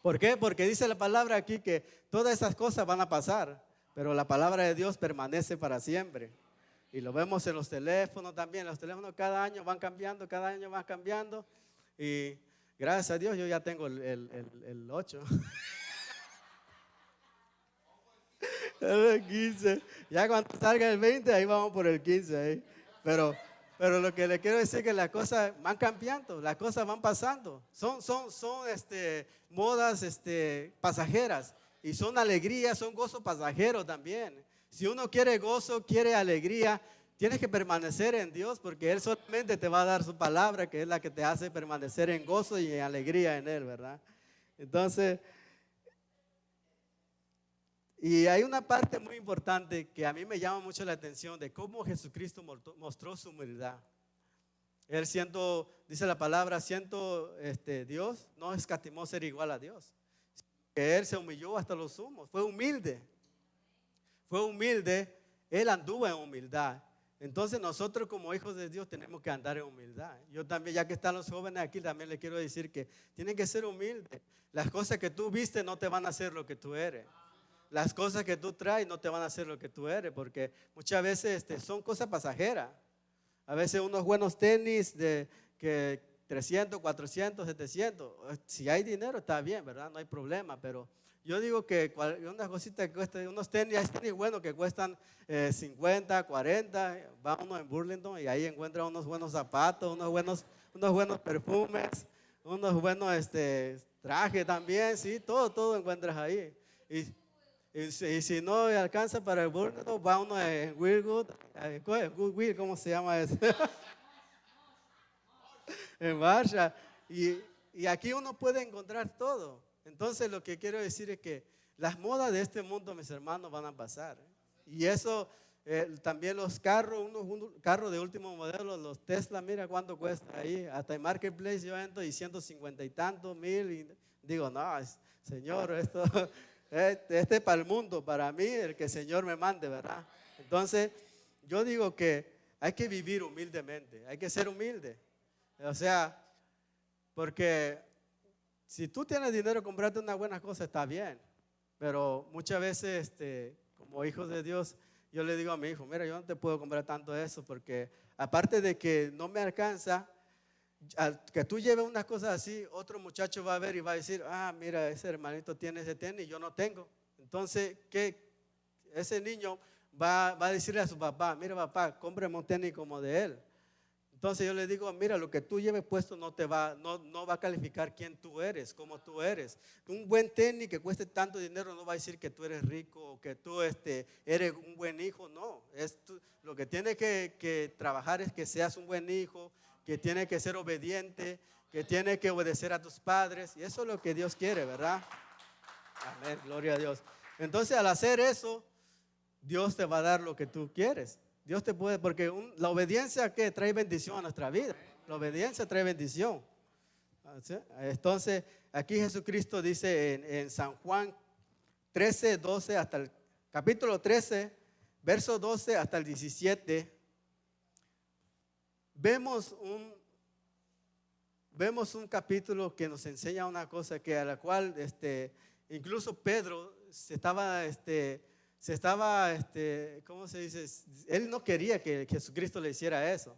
¿Por qué? Porque dice la palabra aquí que todas esas cosas van a pasar, pero la palabra de Dios permanece para siempre. Y lo vemos en los teléfonos también. Los teléfonos cada año van cambiando. Y gracias a Dios yo ya tengo el 8. El 15. Ya cuando salga el 20, ahí vamos por el 15. Ahí. Pero lo que le quiero decir es que las cosas van cambiando, las cosas van pasando. Son modas pasajeras. Y son alegrías, son gozo pasajero también. Si uno quiere gozo, quiere alegría, tienes que permanecer en Dios porque Él solamente te va a dar su palabra, que es la que te hace permanecer en gozo y en alegría en Él, ¿verdad? Entonces, y hay una parte muy importante que a mí me llama mucho la atención de cómo Jesucristo mostró su humildad. Él dice la palabra, Dios, no escatimó ser igual a Dios. Que Él se humilló hasta los sumos, fue humilde, Él anduvo en humildad. Entonces nosotros como hijos de Dios tenemos que andar en humildad. Yo también, ya que están los jóvenes aquí, también les quiero decir que tienen que ser humildes. Las cosas que tú viste no te van a hacer lo que tú eres. Las cosas que tú traes no te van a hacer lo que tú eres, porque muchas veces son cosas pasajeras. A veces unos buenos tenis que 300, 400, 700. Si hay dinero está bien, ¿verdad? No hay problema, pero yo digo que unas cositas que cuestan, unos tenis buenos que cuestan 50, 40, va uno en Burlington y ahí encuentra unos buenos zapatos, unos buenos perfumes, unos buenos trajes también, sí, todo encuentras ahí. Y si no alcanza para el Burlington, va uno en Goodwill, ¿cómo se llama eso? En marcha. Y aquí uno puede encontrar todo. Entonces lo que quiero decir es que las modas de este mundo, mis hermanos, van a pasar. Y eso También los carros, un carro de último modelo, los Tesla, mira cuánto cuesta ahí. Hasta en Marketplace yo entro y 150 y tantos mil. Y digo, no, Señor, esto este es para el mundo, para mí, el que el Señor me mande, ¿verdad? Entonces, yo digo que hay que vivir humildemente, hay que ser humilde. O sea, porque si tú tienes dinero, comprarte una buena cosa está bien. Pero muchas veces, como hijos de Dios, yo le digo a mi hijo, mira, yo no te puedo comprar tanto eso porque aparte de que no me alcanza, al que tú lleves unas cosas así, otro muchacho va a ver y va a decir, ah, mira, ese hermanito tiene ese tenis y yo no tengo. Entonces, ese niño va a decirle a su papá, mira papá, cómprame un tenis como de él. Entonces yo le digo, mira, lo que tú lleves puesto no va a calificar quién tú eres, cómo tú eres. Un buen tenis que cueste tanto dinero no va a decir que tú eres rico o que tú eres un buen hijo, no. Lo que tienes que trabajar es que seas un buen hijo, que tienes que ser obediente, que tienes que obedecer a tus padres. Y eso es lo que Dios quiere, ¿verdad? Amén, gloria a Dios. Entonces al hacer eso, Dios te va a dar lo que tú quieres. Dios te puede, porque la obediencia que trae bendición a nuestra vida. La obediencia trae bendición. Entonces, aquí Jesucristo dice en San Juan 13, 12 hasta el capítulo 13, verso 12 hasta el 17, vemos un capítulo que nos enseña una cosa que a la cual incluso Pedro se estaba, ¿cómo se dice? Él no quería que Jesucristo le hiciera eso.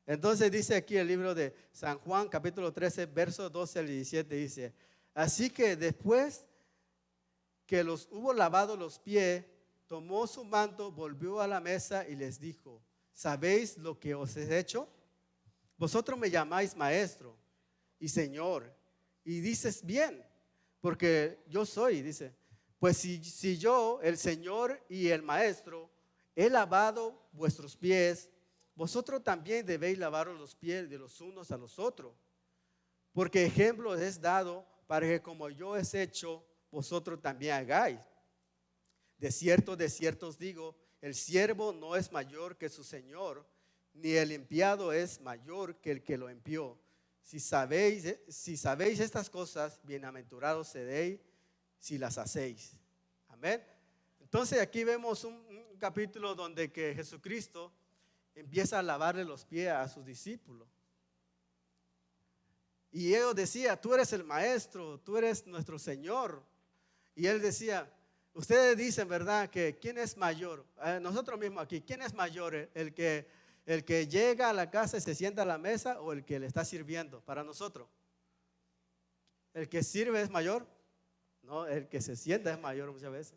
Entonces dice aquí el libro de San Juan, capítulo 13, versos 12 al 17, dice, así que después que los hubo lavado los pies, tomó su manto, volvió a la mesa y les dijo, ¿sabéis lo que os he hecho? Vosotros me llamáis maestro y señor, y dices bien, porque yo soy, dice. Pues si yo, el Señor y el Maestro, he lavado vuestros pies, vosotros también debéis lavaros los pies de los unos a los otros. Porque ejemplo es dado para que como yo he hecho, vosotros también hagáis. De cierto os digo, el siervo no es mayor que su Señor, ni el enviado es mayor que el que lo envió. Si sabéis estas cosas, bienaventurados seréis si las hacéis. Amén. Entonces aquí vemos un capítulo donde que Jesucristo empieza a lavarle los pies a sus discípulos. Y ellos decían, tú eres el maestro, tú eres nuestro Señor. Y él decía, ustedes dicen, ¿verdad? Que ¿quién es mayor? Nosotros mismos aquí, ¿quién es mayor? ¿El que llega a la casa y se sienta a la mesa o el que le está sirviendo? Para nosotros, ¿el que sirve es mayor? No, el que se sienta es mayor muchas veces.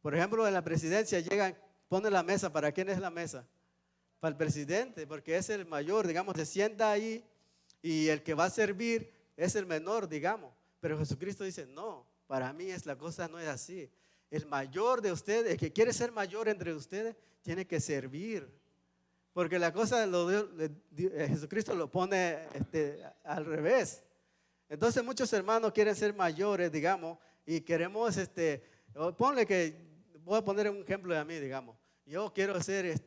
Por ejemplo, en la presidencia llegan, ponen la mesa. ¿Para quién es la mesa? Para el presidente, porque es el mayor, digamos, se sienta ahí y el que va a servir es el menor, digamos. Pero Jesucristo dice, no, para mí la cosa no es así. El mayor de ustedes, el que quiere ser mayor entre ustedes, tiene que servir. Porque la cosa, Jesucristo lo pone al revés. Entonces muchos hermanos quieren ser mayores, digamos, y queremos, ponle que, voy a poner un ejemplo de mí, digamos. Yo quiero ser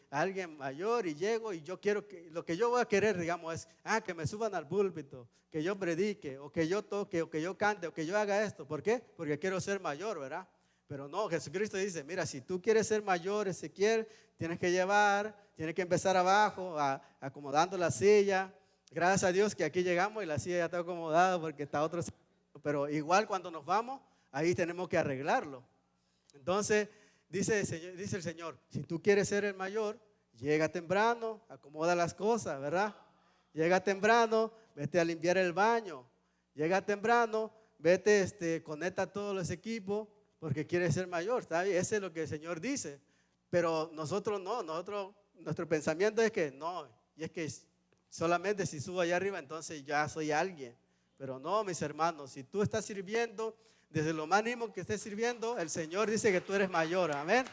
alguien mayor y llego y yo quiero que, lo que yo voy a querer, digamos, es, que me suban al púlpito, que yo predique, o que yo toque, o que yo cante, o que yo haga esto. ¿Por qué? Porque quiero ser mayor, ¿verdad? Pero no, Jesucristo dice, mira, si tú quieres ser mayor, Ezequiel, tienes que empezar abajo, acomodando la silla. Gracias a Dios que aquí llegamos y la silla ya está acomodada porque está otro. Pero igual cuando nos vamos, ahí tenemos que arreglarlo. Entonces, dice el Señor, si tú quieres ser el mayor, llega temprano, acomoda las cosas, ¿verdad? Llega temprano, vete a limpiar el baño. Llega temprano, vete, conecta todos los equipos porque quieres ser mayor, ¿sabes? Ese es lo que el Señor dice. Pero nosotros no, nuestro pensamiento es que no, y es que solamente si subo allá arriba, entonces ya soy alguien. Pero no, mis hermanos, si tú estás sirviendo, desde lo más mínimo que estés sirviendo, el Señor dice que tú eres mayor, amén.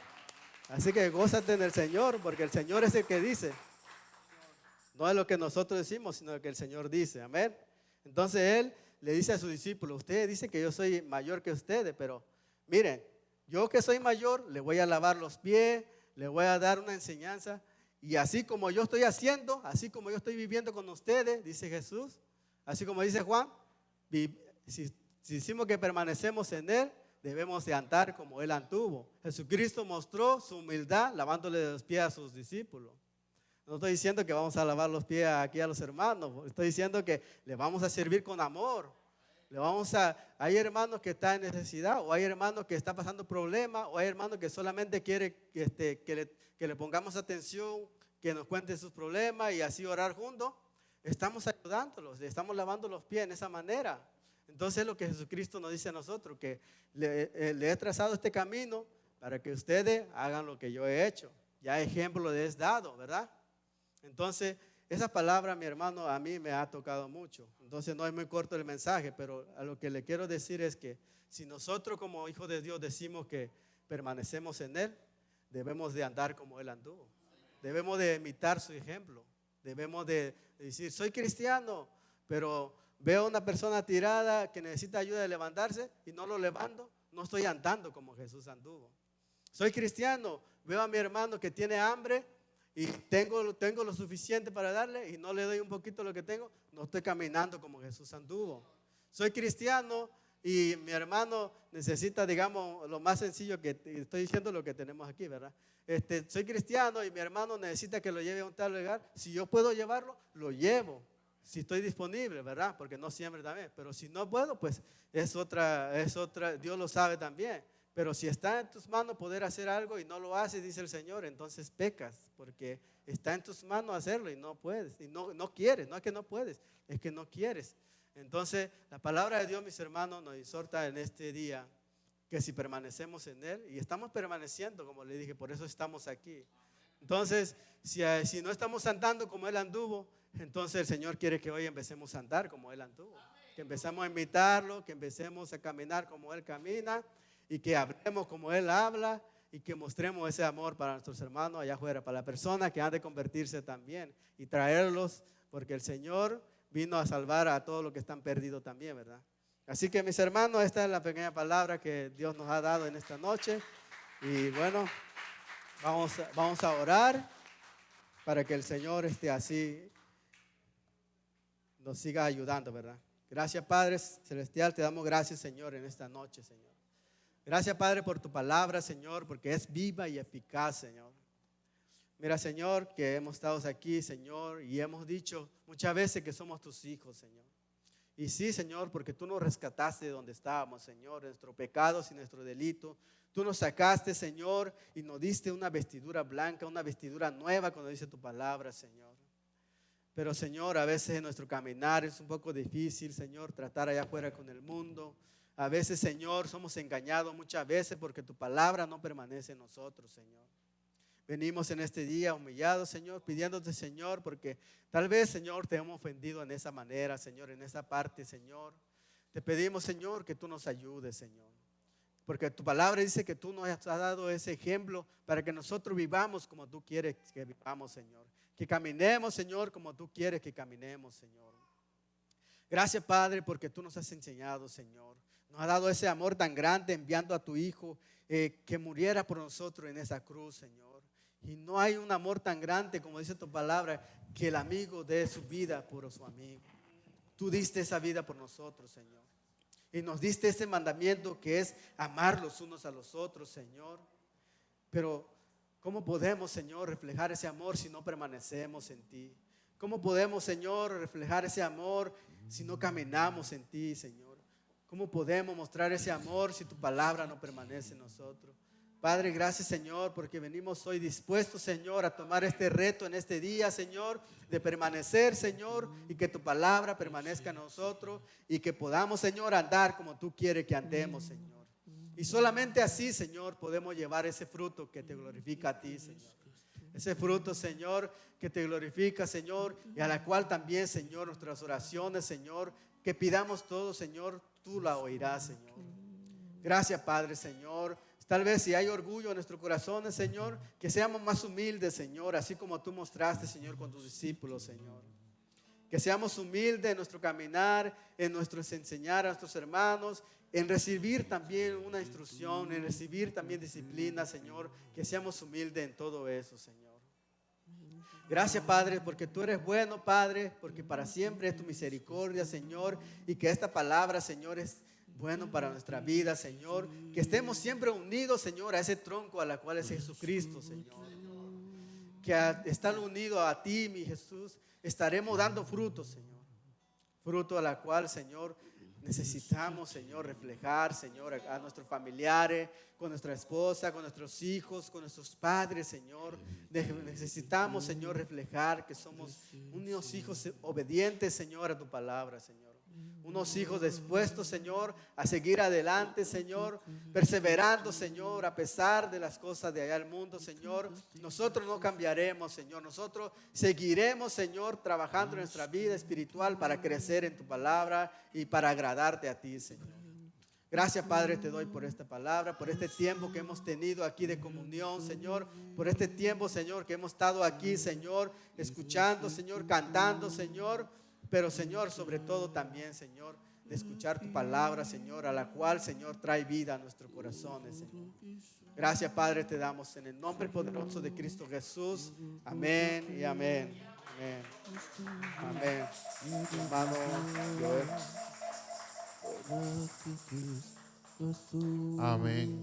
Así que gózate en el Señor, porque el Señor es el que dice. No es lo que nosotros decimos, sino lo que el Señor dice, amén. Entonces Él le dice a sus discípulos, ustedes dicen que yo soy mayor que ustedes, pero miren, yo que soy mayor, le voy a lavar los pies, le voy a dar una enseñanza. Y así como yo estoy haciendo, así como yo estoy viviendo con ustedes, dice Jesús, así como dice Juan, si decimos que permanecemos en Él, debemos de andar como Él anduvo. Jesucristo mostró su humildad lavándole los pies a sus discípulos. No estoy diciendo que vamos a lavar los pies aquí a los hermanos, estoy diciendo que le vamos a servir con amor. Hay hermanos que están en necesidad, o hay hermanos que están pasando problemas, o hay hermanos que solamente quieren que le pongamos atención, que nos cuenten sus problemas y así orar juntos. Estamos ayudándolos, le estamos lavando los pies en esa manera. Entonces es lo que Jesucristo nos dice a nosotros, que le he trazado este camino para que ustedes hagan lo que yo he hecho. Ya ejemplo les he dado, ¿verdad? Entonces esa palabra, mi hermano, a mí me ha tocado mucho. Entonces no es muy corto el mensaje, pero a lo que le quiero decir es que si nosotros como hijos de Dios decimos que permanecemos en Él, debemos de andar como Él anduvo. Debemos de imitar su ejemplo. Debemos de decir, soy cristiano, pero veo a una persona tirada que necesita ayuda de levantarse y no lo levanto, no estoy andando como Jesús anduvo. Soy cristiano, veo a mi hermano que tiene hambre y tengo lo suficiente para darle y no le doy un poquito lo que tengo, no estoy caminando como Jesús anduvo. Soy cristiano y mi hermano necesita, digamos, lo más sencillo que estoy diciendo, lo que tenemos aquí, ¿verdad? Soy cristiano y mi hermano necesita que lo lleve a un tal lugar. Si yo puedo llevarlo, lo llevo. Si estoy disponible, ¿verdad? Porque no siempre también. Pero si no puedo, pues es otra, Dios lo sabe también. Pero si está en tus manos poder hacer algo y no lo haces, dice el Señor, entonces pecas, porque está en tus manos hacerlo y no puedes, y no quieres, no es que no puedes, es que no quieres. Entonces la palabra de Dios, mis hermanos, nos exhorta en este día que si permanecemos en Él, y estamos permaneciendo, como le dije, por eso estamos aquí. Entonces, si no estamos andando como Él anduvo, entonces el Señor quiere que hoy empecemos a andar como Él anduvo, que empecemos a imitarlo, que empecemos a caminar como Él camina, y que hablemos como Él habla, y que mostremos ese amor para nuestros hermanos allá afuera, para las personas que han de convertirse también, y traerlos, porque el Señor vino a salvar a todos los que están perdidos también, ¿verdad? Así que mis hermanos, esta es la pequeña palabra que Dios nos ha dado en esta noche, y bueno, vamos a orar para que el Señor así nos siga ayudando, ¿verdad? Gracias, Padre Celestial, te damos gracias, Señor, en esta noche, Señor. Gracias, Padre, por tu palabra, Señor, porque es viva y eficaz, Señor. Mira, Señor, que hemos estado aquí, Señor, y hemos dicho muchas veces que somos tus hijos, Señor. Y sí, Señor, porque tú nos rescataste de donde estábamos, Señor, de nuestros pecados y nuestro delito. Tú nos sacaste, Señor, y nos diste una vestidura blanca, una vestidura nueva, cuando dice tu palabra, Señor. Pero, Señor, a veces en nuestro caminar es un poco difícil, Señor, tratar allá afuera con el mundo. A veces, Señor, somos engañados muchas veces porque tu palabra no permanece en nosotros, Señor. Venimos en este día humillados, Señor, pidiéndote, Señor, porque tal vez, Señor, te hemos ofendido en esa manera, Señor, en esa parte, Señor. Te pedimos, Señor, que tú nos ayudes, Señor. Porque tu palabra dice que tú nos has dado ese ejemplo para que nosotros vivamos como tú quieres que vivamos, Señor. Que caminemos, Señor, como tú quieres que caminemos, Señor. Gracias, Padre, porque tú nos has enseñado, Señor. Nos has dado ese amor tan grande enviando a tu Hijo que muriera por nosotros en esa cruz, Señor. Y no hay un amor tan grande, como dice tu palabra, que el amigo dé su vida por su amigo. Tú diste esa vida por nosotros, Señor. Y nos diste ese mandamiento que es amar los unos a los otros, Señor. Pero ¿cómo podemos, Señor, reflejar ese amor si no permanecemos en ti? ¿Cómo podemos, Señor, reflejar ese amor si no caminamos en ti, Señor? ¿Cómo podemos mostrar ese amor si tu palabra no permanece en nosotros? Padre, gracias, Señor, porque venimos hoy dispuestos, Señor, a tomar este reto en este día, Señor, de permanecer, Señor, y que tu palabra permanezca en nosotros y que podamos, Señor, andar como tú quieres que andemos, Señor. Y solamente así, Señor, podemos llevar ese fruto que te glorifica a ti, Señor. Ese fruto, Señor, que te glorifica, Señor, y a la cual también, Señor, nuestras oraciones, Señor, que pidamos todo, Señor, tú la oirás, Señor. Gracias, Padre, Señor. Tal vez si hay orgullo en nuestros corazones, Señor, que seamos más humildes, Señor, así como tú mostraste, Señor, con tus discípulos, Señor. Que seamos humildes en nuestro caminar, en nuestro enseñar a nuestros hermanos, en recibir también una instrucción, en recibir también disciplina, Señor, que seamos humildes en todo eso, Señor. Gracias, Padre, porque tú eres bueno, Padre, porque para siempre es tu misericordia, Señor, y que esta palabra, Señor, es bueno para nuestra vida, Señor, que estemos siempre unidos, Señor, a ese tronco a la cual es Jesucristo, Señor, que están unidos a ti, mi Jesús, estaremos dando frutos, Señor, fruto a la cual, Señor, necesitamos, Señor, reflejar, Señor, a nuestros familiares, con nuestra esposa, con nuestros hijos, con nuestros padres, Señor. Necesitamos, Señor, reflejar que somos unos hijos obedientes, Señor, a tu palabra, Señor. Unos hijos dispuestos, Señor, a seguir adelante, Señor, perseverando, Señor, a pesar de las cosas de allá del mundo, Señor. Nosotros no cambiaremos, Señor. Nosotros seguiremos, Señor, trabajando en nuestra vida espiritual para crecer en tu palabra y para agradarte a ti, Señor. Gracias, Padre, te doy por esta palabra, por este tiempo que hemos tenido aquí de comunión, Señor, por este tiempo, Señor, que hemos estado aquí, Señor, escuchando, Señor, cantando, Señor, pero, Señor, sobre todo también, Señor, de escuchar tu palabra, Señor, a la cual, Señor, trae vida a nuestros corazones, Señor. Gracias, Padre, te damos en el nombre poderoso de Cristo Jesús. Amén y amén. Amén. Amén. Hermano Joel. Amén.